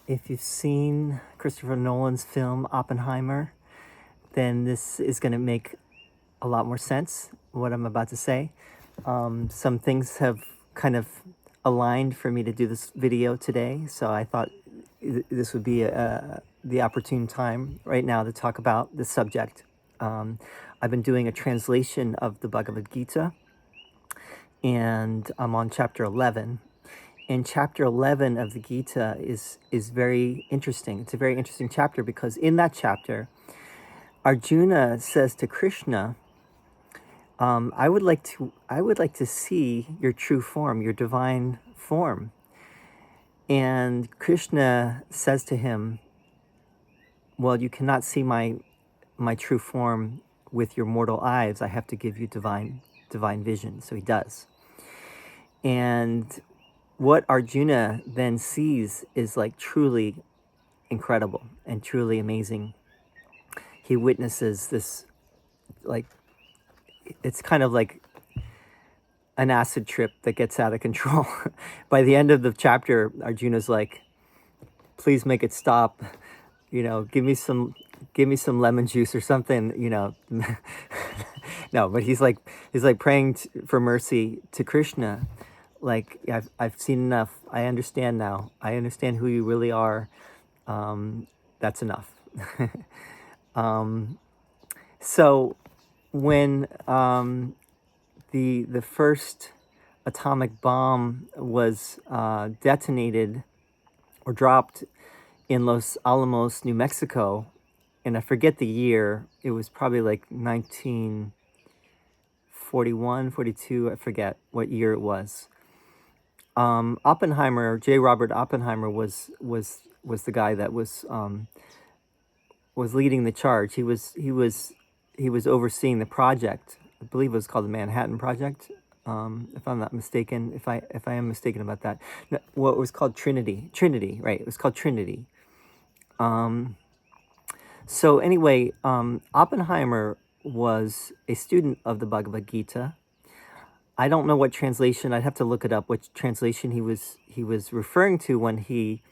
If you've seen Christopher Nolan's film Oppenheimer, then this is going to make a lot more sense, what I'm about to say. Some things have kind of aligned for me to do this video today, so I thought this would be the opportune time right now to talk about this subject. I've been doing a translation of the Bhagavad Gita, and I'm on chapter 11. And chapter 11 of the Gita is very interesting. It's a very interesting chapter because in that chapter, Arjuna says to Krishna, I would like to see your true form, your divine form. And Krishna says to him, well, you cannot see my true form with your mortal eyes. I have to give you divine vision. So he does. And what Arjuna then sees is like truly incredible and truly amazing. He witnesses this, like, it's kind of like an acid trip that gets out of control. By the end of the chapter, Arjuna's like, please make it stop. Give me some lemon juice or something, No, but he's like praying for mercy to Krishna. Like, I've seen enough. I understand now. I understand who you really are. That's enough. So when the first atomic bomb was detonated or dropped in Los Alamos, New Mexico, and I forget the year, it was probably like 1941, 42, I forget what year it was. Oppenheimer, J. Robert Oppenheimer was the guy that was leading the charge. He was overseeing the project. I believe it was called the Manhattan Project, if I'm not mistaken. If I am mistaken about that, no, well, it was called Trinity, right? It was called Trinity. So anyway, Oppenheimer was a student of the Bhagavad Gita. I don't know what translation. I'd have to look it up. Which translation he was referring to when he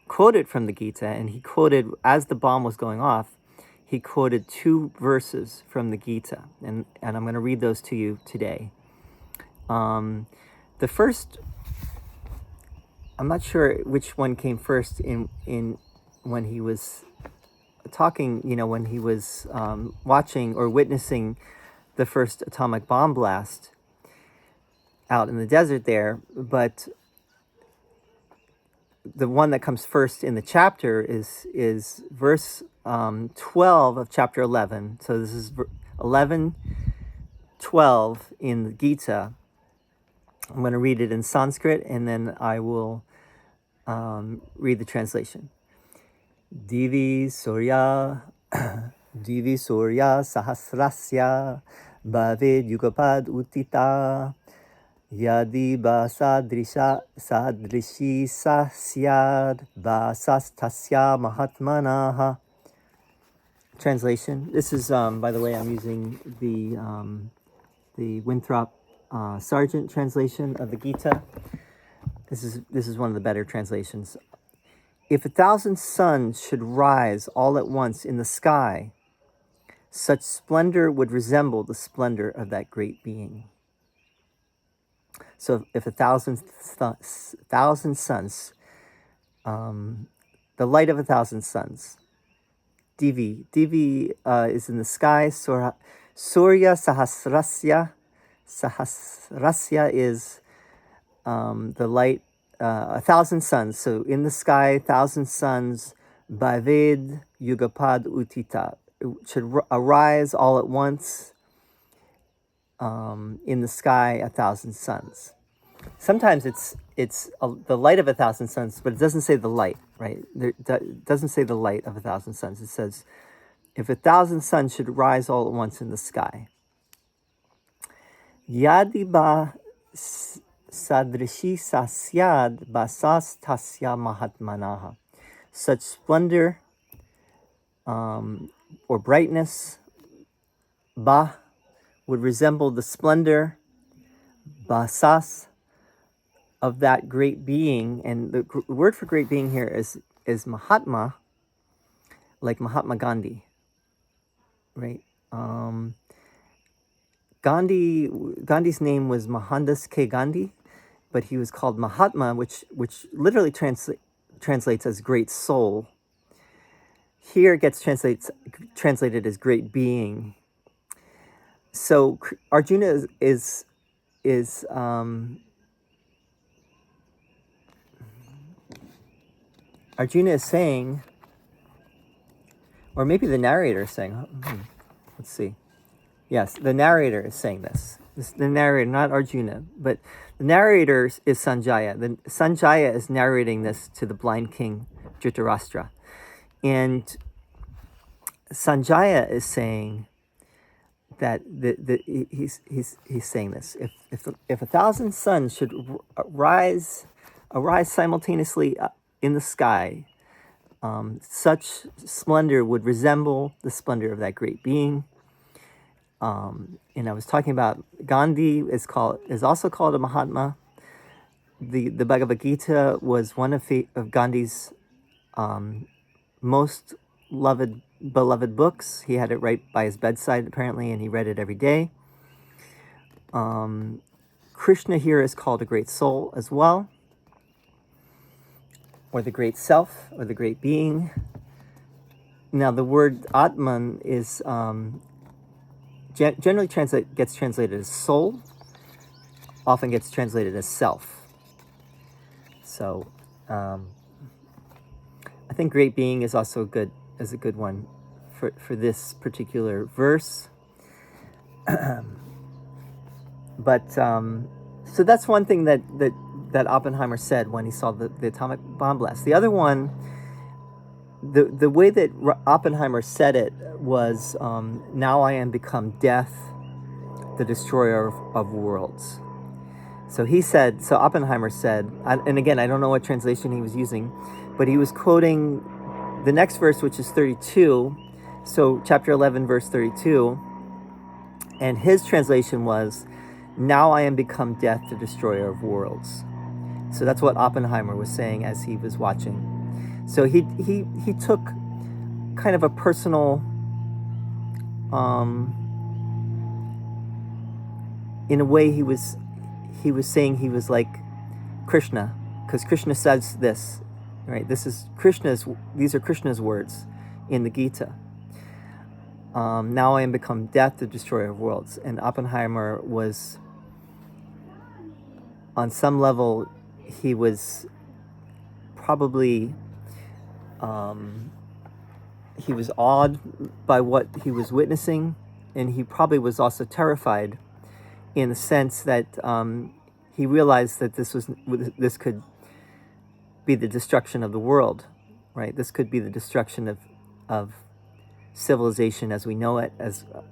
quoted from the Gita, and he quoted, as the bomb was going off, he quoted 2 verses from the Gita, and I'm going to read those to you today. The first, I'm not sure which one came first in when he was talking, when he was watching or witnessing the first atomic bomb blast out in the desert there, but the one that comes first in the chapter is verse 12 of chapter 11. So this is 11:12 in the Gita. I'm going to read it in Sanskrit, and then I will read the translation. Divi Surya Sahasrasya Bhaved Yugapad Utita Yadi Basadrisha Sadrishi Sasyad Basastasya Mahatmanaha. Translation. This is, by the way, I'm using the Winthrop Sargent translation of the Gita. This is one of the better translations. If 1,000 suns should rise all at once in the sky, such splendor would resemble the splendor of that great being. So if 1,000 suns, the light of 1,000 suns, Divi is in the sky. Surya Sahasrasya is the light, 1,000 suns. So in the sky, 1,000 suns. Bhaved Yugapad Utita, it should arise all at once. In the sky, 1,000 suns. Sometimes it's the light of 1,000 suns, but it doesn't say the light, right? It doesn't say the light of 1,000 suns. It says, if 1,000 suns should rise all at once in the sky. Yadiba sadrishi sasyad basas tasya mahatmanaha. Such splendor or brightness, would resemble the splendor, basas, of that great being. And the word for great being here is is Mahatma, like Mahatma Gandhi, right? Gandhi's name was Mohandas K. Gandhi, but he was called Mahatma, which literally translates as great soul. Here it gets translated as great being. So Arjuna is Arjuna is saying, or maybe the narrator is saying, let's see. Yes, the narrator is saying this. The narrator, not Arjuna, but the narrator is Sanjaya. Sanjaya is narrating this to the blind king Dhritarashtra. And Sanjaya is saying that he's saying this. If 1,000 suns should arise simultaneously in the sky, such splendor would resemble the splendor of that great being. And I was talking about Gandhi is also called a Mahatma. The Bhagavad Gita was one of Gandhi's most beloved books. He had it right by his bedside apparently, and he read it every day. Krishna here is called a great soul as well, or the great self, or the great being. Now the word Atman is generally gets translated as soul, often gets translated as self. So I think great being is also a good one for this particular verse. But so that's one thing that Oppenheimer said when he saw the atomic bomb blast. The other one, the way that Oppenheimer said it was, now I am become death, the destroyer of worlds. So Oppenheimer said, and again, I don't know what translation he was using, but he was quoting the next verse, which is 32. So chapter 11, verse 32. And his translation was, now I am become death, the destroyer of worlds. So that's what Oppenheimer was saying as he was watching. So he took kind of a personal, in a way he was saying he was like Krishna, because Krishna says this, right? These are Krishna's words in the Gita. Now I am become death, the destroyer of worlds. And Oppenheimer was, on some level, he was probably, he was awed by what he was witnessing, and he probably was also terrified in the sense that he realized that this could be the destruction of the world, right? This could be the destruction of civilization as we know it,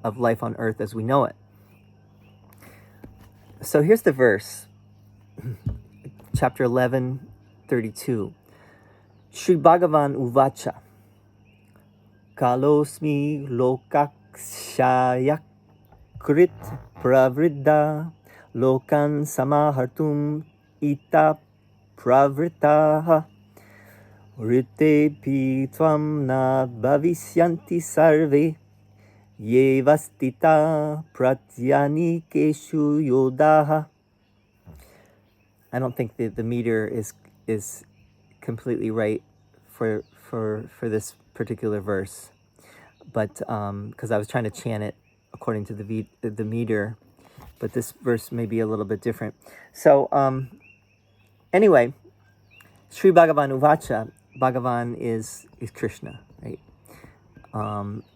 of life on earth as we know it. So here's the verse, chapter 11, 32. Sri Bhagavan Uvacha Kalosmi Lokakshaya Krit Pravridda Lokan Samahartum Ita Pravritaha Rite Tvam Na Bhavisyanti Sarve Yevastita Pratyani Keshu Yodaha. I don't think the meter is completely right for this particular verse, but because I was trying to chant it according to the meter, but this verse may be a little bit different. So anyway, Sri Bhagavan Uvacha, Bhagavan is Krishna, right?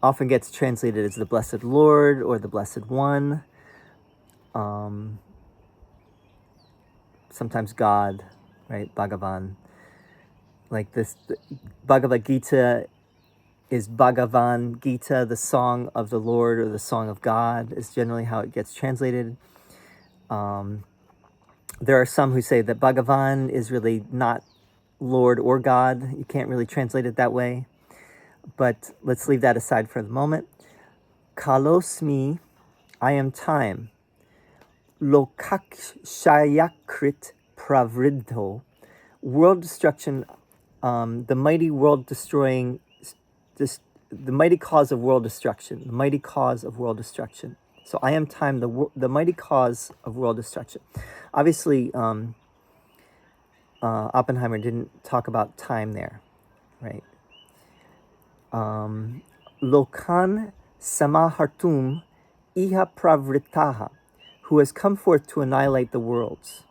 Often gets translated as the Blessed Lord or the Blessed One. Sometimes God, right? Bhagavan. Like this, Bhagavad Gita is Bhagavan Gita, the song of the Lord or the song of God, is generally how it gets translated. There are some who say that Bhagavan is really not Lord or God. You can't really translate it that way. But let's leave that aside for the moment. Kalosmi, I am time. Lokakshayakrit pravridho, world destruction the mighty world destroying, the mighty cause of world destruction, the mighty cause of world destruction. So I am time, the mighty cause of world destruction. Obviously, Oppenheimer didn't talk about time there, right? Lokan samahartum iha pravritaha, who has come forth to annihilate the worlds.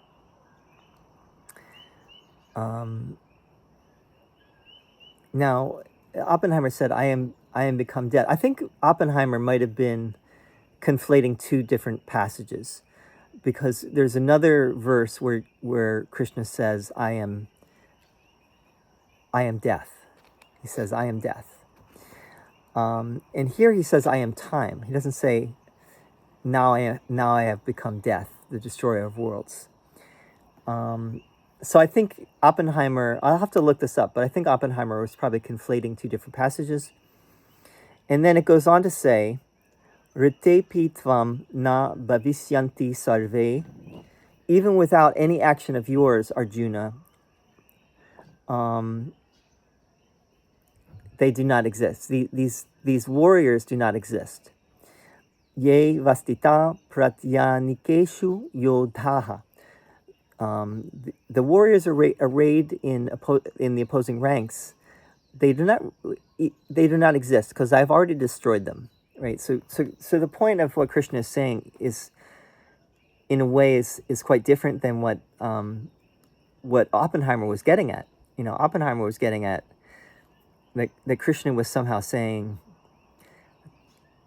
Now, Oppenheimer said, I am become dead. I think Oppenheimer might have been conflating two different passages, because there's another verse where Krishna says, I am death. He says, I am death. And here he says, I am time. He doesn't say, now I have become death, the destroyer of worlds. So I think Oppenheimer, I'll have to look this up, but I think Oppenheimer was probably conflating two different passages. And then it goes on to say, Rite pitvam na bhavisyanti sarve, even without any action of yours, Arjuna, they do not exist. These warriors do not exist. Ye vastita pratyanikeshu yodhaha. The warriors arrayed in the opposing ranks. They do not exist, because I've already destroyed them. Right. So the point of what Krishna is saying is, in a way, is quite different than what Oppenheimer was getting at. Oppenheimer was getting at that Krishna was somehow saying,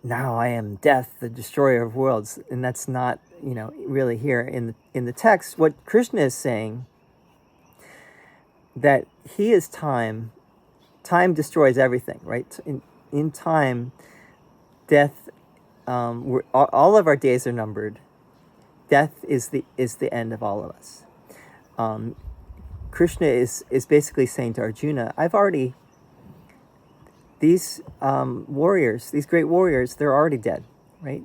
now I am death, the destroyer of worlds. And that's not, really here in the text. What Krishna is saying, that he is time. Time destroys everything, right? In time, death, all of our days are numbered. Death is the end of all of us. Krishna is basically saying to Arjuna, these warriors, these great warriors, they're already dead, right?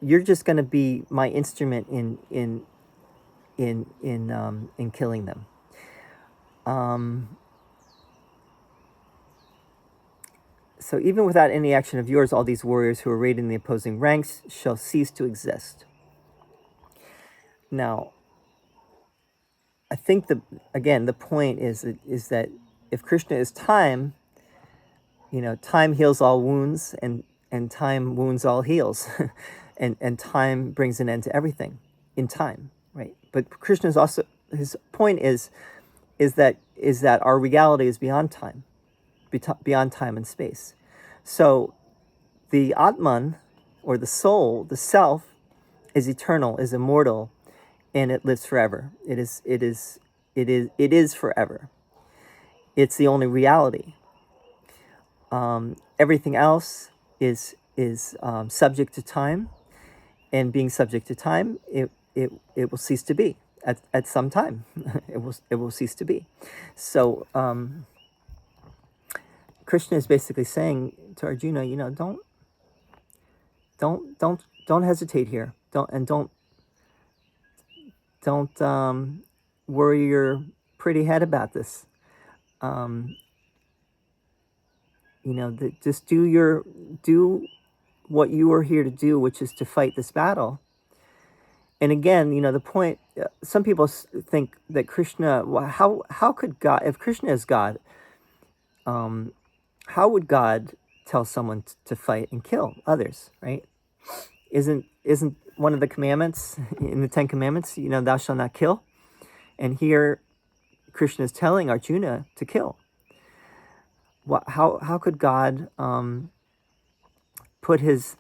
You're just going to be my instrument in killing them. So even without any action of yours, all these warriors who are arrayed in the opposing ranks shall cease to exist. Now, I think the point is that if Krishna is time, time heals all wounds, and time wounds all heals, and time brings an end to everything in time, right? But Krishna's also, his point is that our reality is beyond time. Beyond time and space. So the Atman, or the soul, the self, is eternal, is immortal, and it lives forever. It is forever. It's the only reality. Everything else is subject to time, and being subject to time, it will cease to be at some time. it will cease to be. So Krishna is basically saying to Arjuna, don't hesitate here. Don't worry your pretty head about this. Just do what you are here to do, which is to fight this battle. And again, the point. Some people think that Krishna. Well, how could God, if Krishna is God, how would God tell someone to fight and kill others, right? Isn't one of the commandments in the 10 Commandments, thou shalt not kill? And here Krishna is telling Arjuna to kill. How could God put his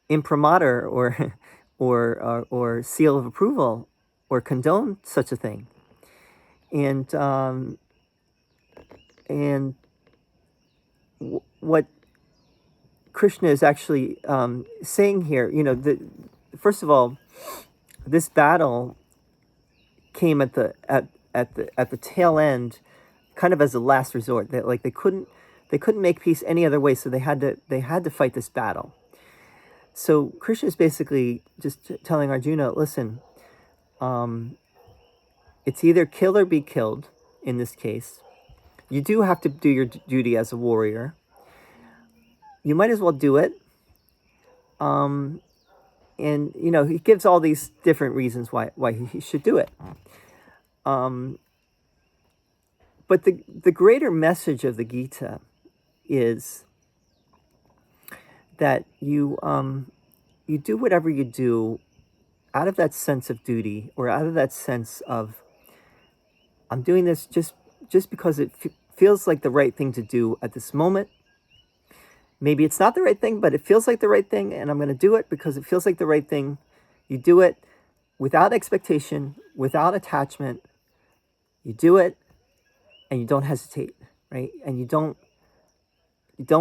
imprimatur or seal of approval or condone such a thing? And what Krishna is actually saying here, first of all, this battle came at the tail end, kind of as a last resort. That they couldn't make peace any other way, so they had to fight this battle. So Krishna is basically just telling Arjuna, listen, It's either kill or be killed in this case. You do have to do your duty as a warrior. You might as well do it. And he gives all these different reasons why he should do it. But the greater message of the Gita is that you do whatever you do out of that sense of duty, or out of that sense of, I'm doing this just because it feels like the right thing to do at this moment. Maybe it's not the right thing, but it feels like the right thing, and I'm going to do it because it feels like the right thing. You do it without expectation, without attachment. You do it, and you don't hesitate, right? And you don't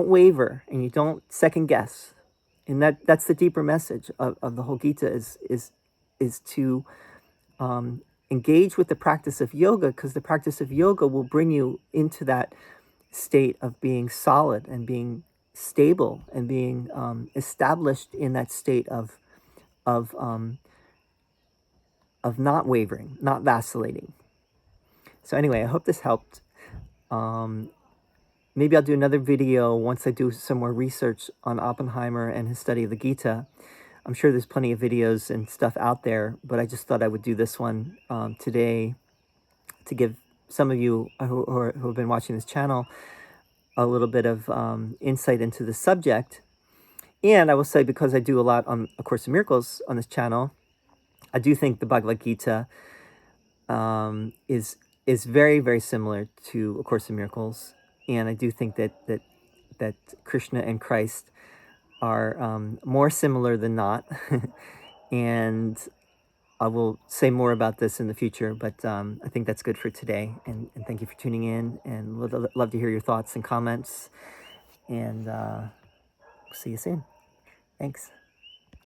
waver, and you don't second guess. And that's the deeper message of the whole Gita is to engage with the practice of yoga, because the practice of yoga will bring you into that state of being solid and being stable and being established in that state of not wavering, not vacillating. So anyway, I hope this helped. Maybe I'll do another video once I do some more research on Oppenheimer and his study of the Gita. I'm sure there's plenty of videos and stuff out there, but I just thought I would do this one today to give some of you who have been watching this channel a little bit of insight into the subject. And I will say, because I do a lot on A Course in Miracles on this channel, I do think the Bhagavad Gita is very, very similar to A Course in Miracles. And I do think that Krishna and Christ are more similar than not. And I will say more about this in the future, but I think that's good for today. And thank you for tuning in, and love to hear your thoughts and comments. And see you soon. Thanks.